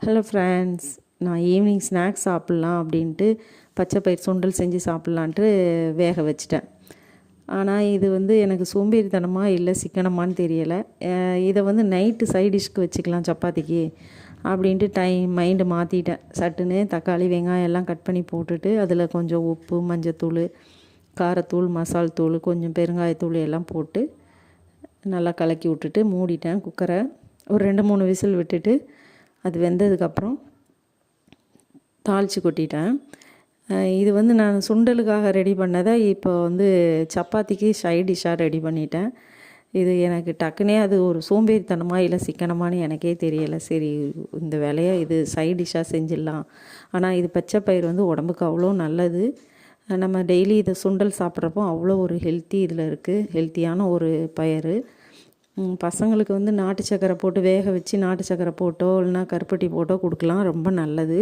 Hello friends, நான் evening snacks சாப்பிட்லாம் அப்படின்ட்டு பச்சை பயிர் சுண்டல் செஞ்சு சாப்பிட்லான்ட்டு வேக வச்சிட்டேன். ஆனால் இது எனக்கு சோம்பேறித்தனமாக இல்லை சிக்கனமான்னு தெரியலை. இதை நைட்டு சைட் டிஷ்க்கு வச்சுக்கலாம் சப்பாத்திக்கு அப்படின்ட்டு மைண்டு மாற்றிட்டேன். சட்டுன்னு தக்காளி வெங்காயம் எல்லாம் கட் பண்ணி போட்டுட்டு அதில் கொஞ்சம் உப்பு, மஞ்சத்தூள், காரத்தூள், மசால் தூள், கொஞ்சம் பெருங்காயத்தூள் எல்லாம் போட்டு நல்லா கலக்கி விட்டுட்டு மூடிட்டேன் குக்கரை. ஒரு 2-3 விசில் விட்டுட்டு அது வெந்ததுக்கப்புறம் தாளித்து கொட்டிட்டேன். இது நான் சுண்டலுக்காக ரெடி பண்ணதை இப்போ சப்பாத்திக்கு சைட் டிஷ்ஷாக ரெடி பண்ணிட்டேன். இது எனக்கு டக்குனே அது ஒரு சோம்பேறித்தனமாக இல்லை சிக்கனமானு எனக்கே தெரியலை. சரி, இந்த வேலையை இது சைட் டிஷ்ஷாக செஞ்சிடலாம். ஆனால் இது பச்சை பயிர் உடம்புக்கு அவ்வளோ நல்லது. நம்ம டெய்லி இதை சுண்டல் சாப்பிட்றப்போ அவ்வளோ ஒரு ஹெல்த்தி இதில் இருக்குது. ஹெல்த்தியான ஒரு பயிர். பசங்களுக்கு நாட்டு சக்கரை போட்டு வேக வச்சு நாட்டு சக்கரை போட்டோ இல்லைனா கருப்பட்டி போட்டோ கொடுக்கலாம், ரொம்ப நல்லது.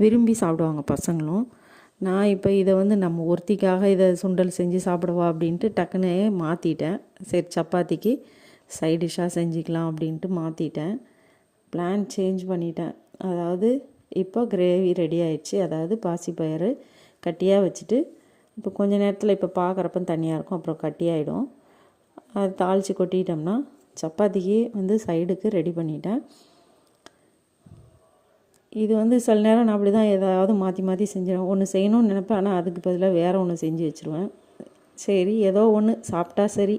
விரும்பி சாப்பிடுவாங்க பசங்களும். நான் இப்போ இதை நம்ம ஒருத்திக்காக இதை சுண்டல் செஞ்சு சாப்பிடுவா அப்படின்ட்டு டக்குன்னு மாற்றிட்டேன். சரி, சப்பாத்திக்கு சைட் டிஷ்ஷாக செஞ்சுக்கலாம் அப்படின்ட்டு மாற்றிட்டேன். பிளான் சேஞ்ச் பண்ணிட்டேன். அதாவது இப்போ கிரேவி ரெடி ஆயிடுச்சு. அதாவது பாசிப்பயிறு கட்டியாக வச்சுட்டு இப்போ கொஞ்சம் நேரத்தில் இப்போ பார்க்குறப்ப தனியாக இருக்கும், அப்புறம் கட்டியாயிடும். அது தாளித்து கொட்டிட்டோம்னா சப்பாத்திக்கு சைடுக்கு ரெடி பண்ணிட்டேன். இது சில நேரம் நான் அப்படி தான் ஏதாவது மாற்றி மாற்றி செஞ்சிடுவேன். ஒன்று செய்யணும்னு நினைப்பேன், ஆனால் அதுக்கு பதிலாக வேறு ஒன்று செஞ்சு வச்சுருவேன். சரி, ஏதோ ஒன்று சாப்பிட்டா சரி.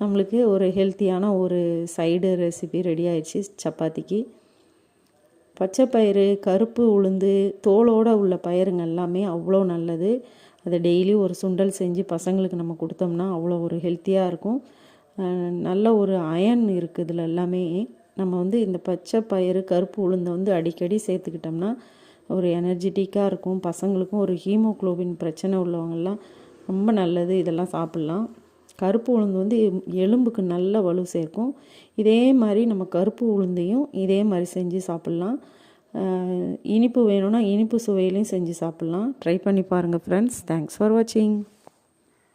நம்மளுக்கு ஒரு ஹெல்த்தியான ஒரு சைடு ரெசிபி ரெடி ஆயிடுச்சு சப்பாத்திக்கு. பச்சை பயிறு, கருப்பு உளுந்து, தோலோடு உள்ள பயிருங்க எல்லாமே அவ்வளோ நல்லது. அதை டெய்லி ஒரு சுண்டல் செஞ்சு பசங்களுக்கு நம்ம கொடுத்தோம்னா அவ்வளோ ஒரு ஹெல்த்தியாக இருக்கும். நல்ல ஒரு அயன் இருக்குது இதில் எல்லாமே. நம்ம இந்த பச்சை பயிறு, கருப்பு உளுந்தை அடிக்கடி சேர்த்துக்கிட்டோம்னா ஒரு எனர்ஜெட்டிக்காக இருக்கும். பசங்களுக்கும் ஒரு ஹீமோக்ளோபின் பிரச்சனை உள்ளவங்கெல்லாம் ரொம்ப நல்லது, இதெல்லாம் சாப்பிட்லாம். கருப்பு உளுந்து எலும்புக்கு நல்ல வலு சேர்க்கும். இதே மாதிரி நம்ம கருப்பு உளுந்தையும் இதே மாதிரி செஞ்சு சாப்பிட்லாம். இனிப்பு வேணும்னா இனிப்பு சுவையிலையும் செஞ்சு சாப்பிட்லாம். ட்ரை பண்ணி பாருங்கள் ஃப்ரெண்ட்ஸ். தேங்க்ஸ் ஃபார் வாட்சிங்.